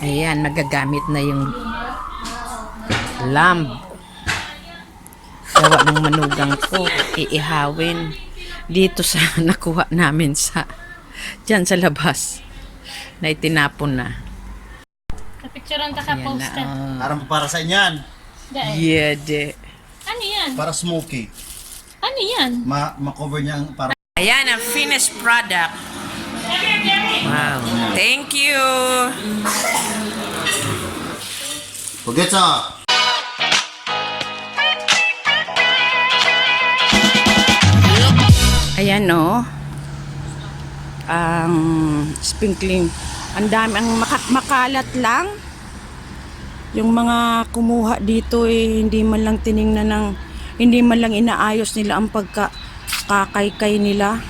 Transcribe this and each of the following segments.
Ayan, magagamit na yung lamb. Gawa ng manugang ko. Iihawin dito sa nakuha namin sa dyan sa labas na itinapon na. Kapicturean ka post ka. Parang para sa inyan. Yeah, de. Ano yan? Para smoky. Ano yan? Ma-cover niya ang para. Ayan ang finished product. Wow. Thank you. Forget sa. Ayan no. Ang sprinkling. Ang dami, ang makalat lang. Yung mga kumuha dito hindi man lang tiningnan ng, hindi man lang inaayos nila ang pagkakaykay nila.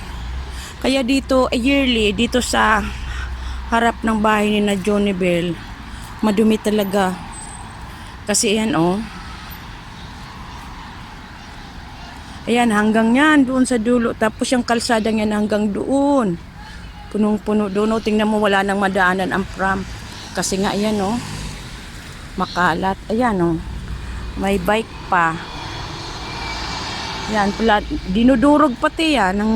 Kaya dito, yearly, dito sa harap ng bahay ni na Johnny Bell, madumi talaga. Kasi yan ayan, hanggang yan, doon sa dulo. Tapos yung kalsadang yan hanggang doon. Punong-puno doon. Tingnan mo, wala nang madaanan ang pram. Kasi nga, ayan makalat. Ayan may bike pa. Yan, pala, dinudurog pati yan ng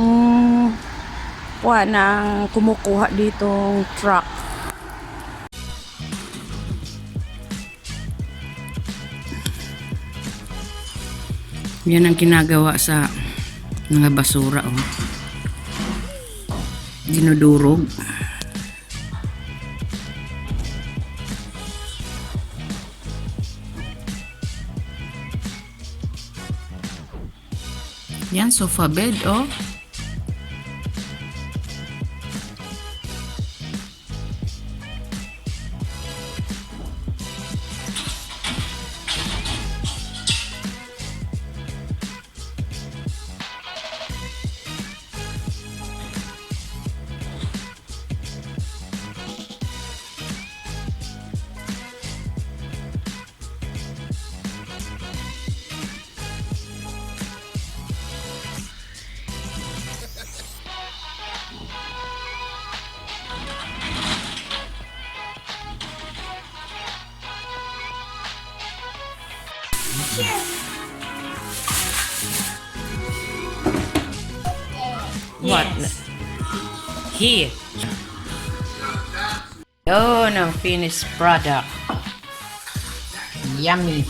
kumukuha ditong truck. Yan ang ginagawa sa mga basura dinudurog. Yan, sofa bed What? Here. Oh, no, finished product. Yummy.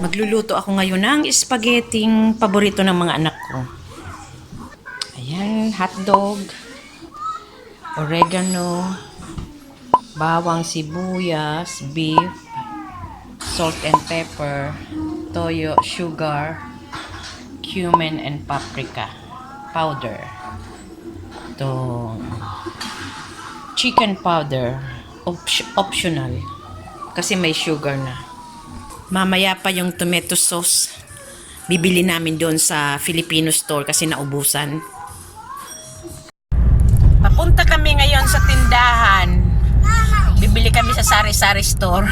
Magluluto ako ngayon ng spaghetting paborito ng mga anak ko. Ayan, hotdog, oregano, bawang sibuyas, beef, salt and pepper, toyo, sugar, cumin and paprika powder. Ito, chicken powder, optional kasi may sugar na. Mamaya pa yung tomato sauce. Bibili namin doon sa Filipino store kasi naubusan. Papunta kami ngayon sa tindahan. Bibili kami sa sari-sari store.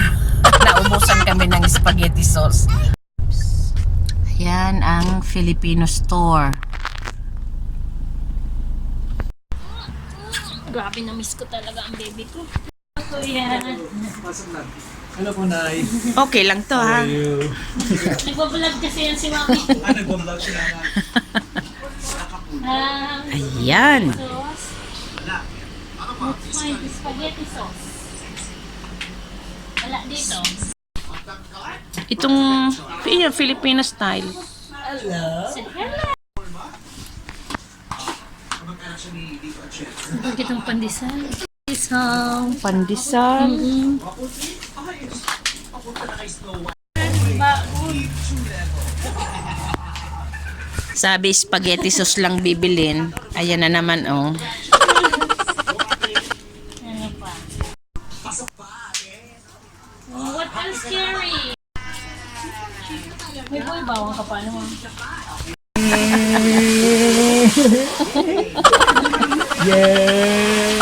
Naubusan kami ng spaghetti sauce. Yan ang Filipino store. Grabe, na-miss ko talaga ang baby ko. Ako yan. Hello po, Nay. Okay lang to ha. Nagbablog kasi yan si Mami. Nag-vlog siya na. Ayan. Sauce. May spaghetti sauce. Wala dito. Itong Filipino style. Hello. Bakit ang pandesal? Pandesal. Sabi spaghetti sauce lang bibilin. Ayan na naman Ano pa? What else scary? May boy bawang ka pa naman. Yay!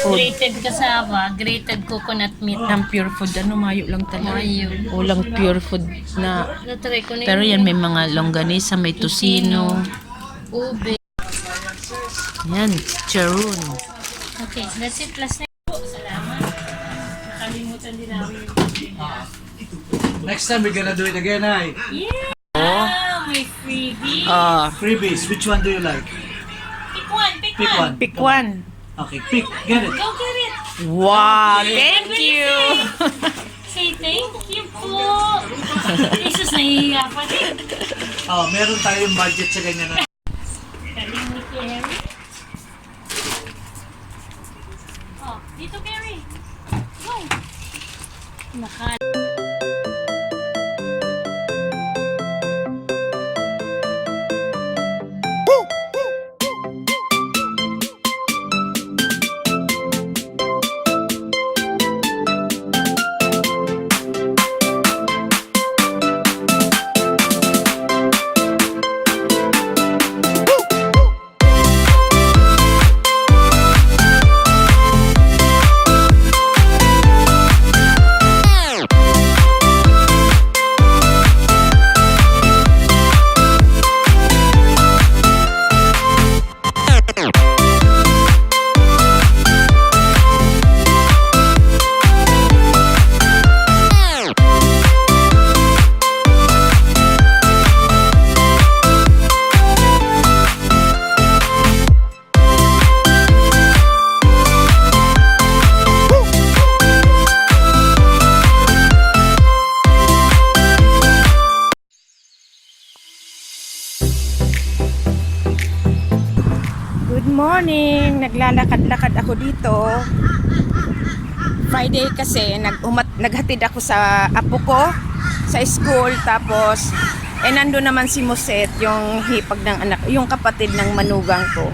Food. grated cassava, grated coconut meat. Ang pure food, ano, mayo lang talaga. Mayo. Walang pure food na. Natry ko na Pero yan, may mga longganisa, may tocino. ube. Yan, charoon. Okay, that's it. Last na po. Salamat. Nakalimutan din namin yung Next time we're gonna do it again, Nay. yeah! Ah, may freebie. Freebies, which one do you like? Pick one, pick, Pick one. one. Pick one. Okay, pick. Get it. Go get it. Wow, thank you. Say thank you po. Jesus, nahihiya pa din. Oh, meron tayong budget sa ganyan na. Galing ni Carrie. Oh, dito Carrie. Go. Good morning! Naglalakad-lakad ako dito. Friday kasi naghatid ako sa apo ko sa school, tapos nandun naman si Muset, yung hipag ng anak, yung kapatid ng manugang ko.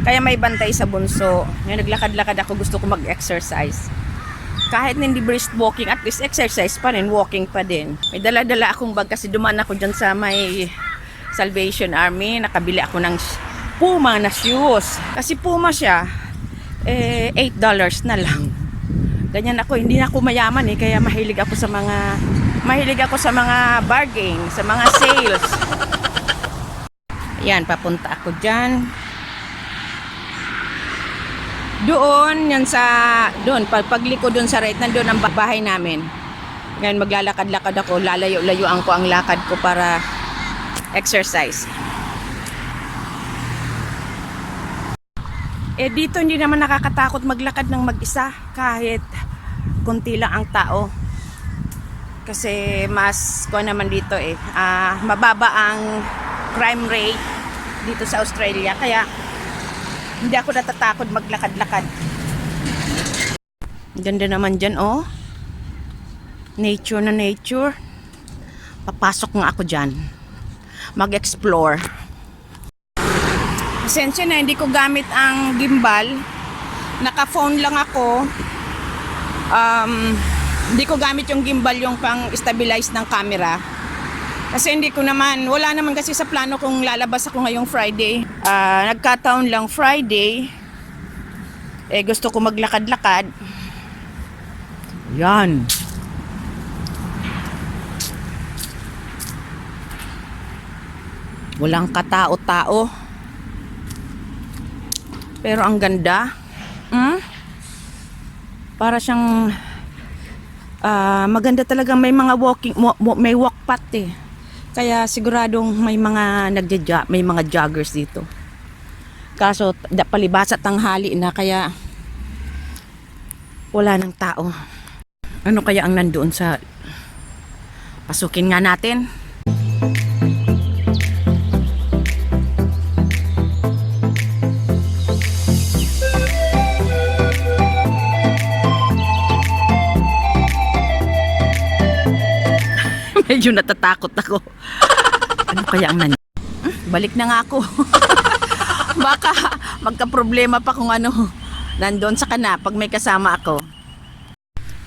Kaya may bantay sa bunso. Ngayon naglakad-lakad ako, gusto ko mag-exercise. Kahit hindi brisk walking, at least exercise pa rin, walking pa din. May dala-dala akong bag kasi dumaan ako dyan sa may Salvation Army. Nakabili ako ng Puma na shoes. Kasi Puma siya, $8 na lang. Ganyan ako, hindi na ako mayaman kaya mahilig ako sa mga bargain, sa mga sales. Ayan, papunta ako dyan. Doon, pagliko doon sa right, nandun ang bahay namin. Ngayon maglalakad-lakad ako, lalayo-layuan ko ang lakad ko para exercise. Dito hindi naman nakakatakot maglakad ng mag-isa kahit konti lang ang tao. Kasi mas naman dito mababa ang crime rate dito sa Australia, kaya hindi ako natatakot maglakad-lakad. Ganda naman dyan, oh. Nature na nature. Papasok nga ako dyan. Mag-explore. Pasensya na, hindi ko gamit ang gimbal. Naka-phone lang ako. Hindi ko gamit yung gimbal, yung pang-stabilize ng camera. Kasi wala naman kasi sa plano kung lalabas ako ngayong Friday. Nagkataon lang Friday. Gusto ko maglakad-lakad. Yan. Walang katao-tao. Pero ang ganda. Para siyang maganda talaga, may mga may walk path Kaya siguradong may mga joggers dito. Kaso palibasa tanghali na, kaya wala nang tao. Ano kaya ang nandoon sa pasukin nga natin? Medyo natatakot ako. Ano kaya ang balik na nga ako. Baka magka-problema pa kung nandun sa pag may kasama ako.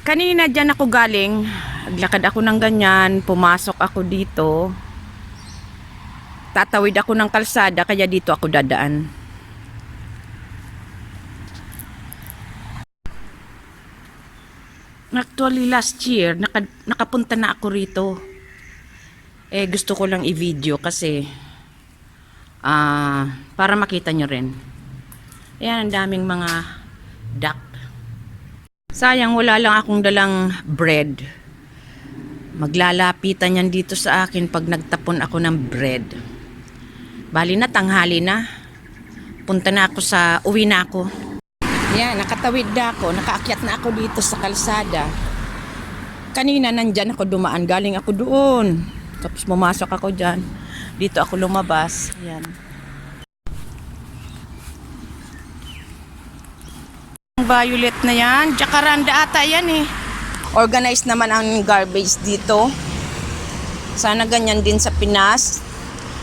Kanina dyan ako galing. Naglakad ako ng ganyan. Pumasok ako dito. Tatawid ako ng kalsada, kaya dito ako dadaan. Actually, last year, nakapunta na ako rito. Gusto ko lang i-video kasi para makita nyo rin. Ayan, ang daming mga duck. Sayang, wala lang akong dalang bread. Maglalapitan yan dito sa akin pag nagtapon ako ng bread. Bali na, tanghali na. Punta na ako uwi na ako. Yan, nakatawid na ako. Nakaakyat na ako dito sa kalsada. Kanina nandyan ako dumaan. Galing ako doon. Tapos pumasok ako dyan. Dito ako lumabas. Yan. Ang violet na yan. Jacaranda ata yan eh. Organized naman ang garbage dito. Sana ganyan din sa Pinas.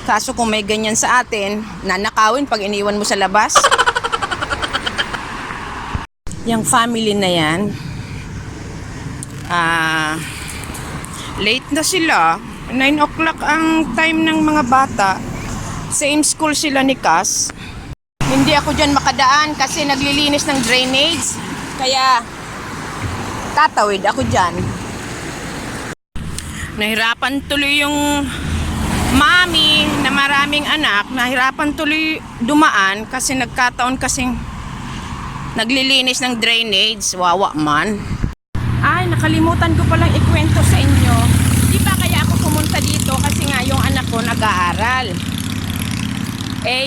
Kaso kung may ganyan sa atin, nanakawin pag iniwan mo sa labas. Yung family na yan, late na sila. 9 o'clock ang time ng mga bata. Same school sila ni Cass. Hindi ako dyan makadaan kasi naglilinis ng drainage. Kaya tatawid ako dyan. Nahirapan tuloy yung mami na maraming anak. Nahirapan tuloy dumaan kasi nagkataon kasing naglilinis ng drainage. Wawa man. Ay, nakalimutan ko palang ikwento sa inyo. Di ba kaya ako pumunta dito kasi nga yung anak ko nag-aaral.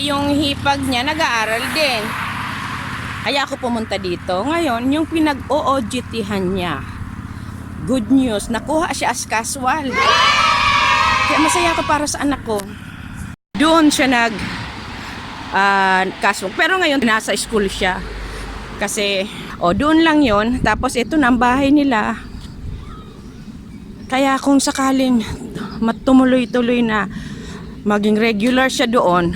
Yung hipag niya nag-aaral din. Kaya ako pumunta dito. Ngayon, yung pinag-OOGT-han niya. Good news, nakuha siya as casual. Kaya masaya ako para sa anak ko. Doon siya casual. Pero ngayon, nasa school siya. Kasi, doon lang yon. Tapos ito na ang bahay nila. Kaya kung sakaling matumuloy-tuloy na maging regular siya doon,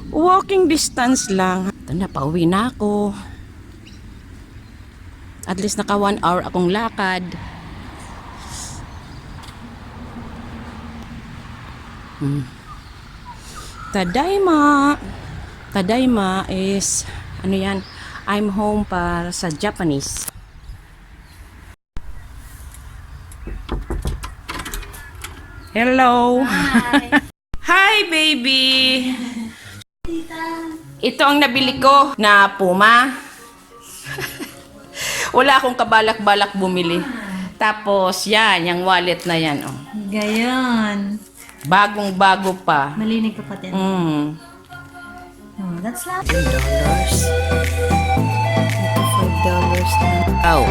walking distance lang. Ito na, pauwi na ako. At least naka 1 hour akong lakad. Tadaima. Tadaima is, ano yan? I'm home para sa Japanese. Hello. Hi. Hi, baby. Ito ang nabili ko na Puma. Wala akong kabalak-balak bumili. Tapos, yan, yung wallet na yan. Oh. Gayon. Bagong-bago pa. Malinig ka pa din. That's lang. $10. Ito $5 na. Oh.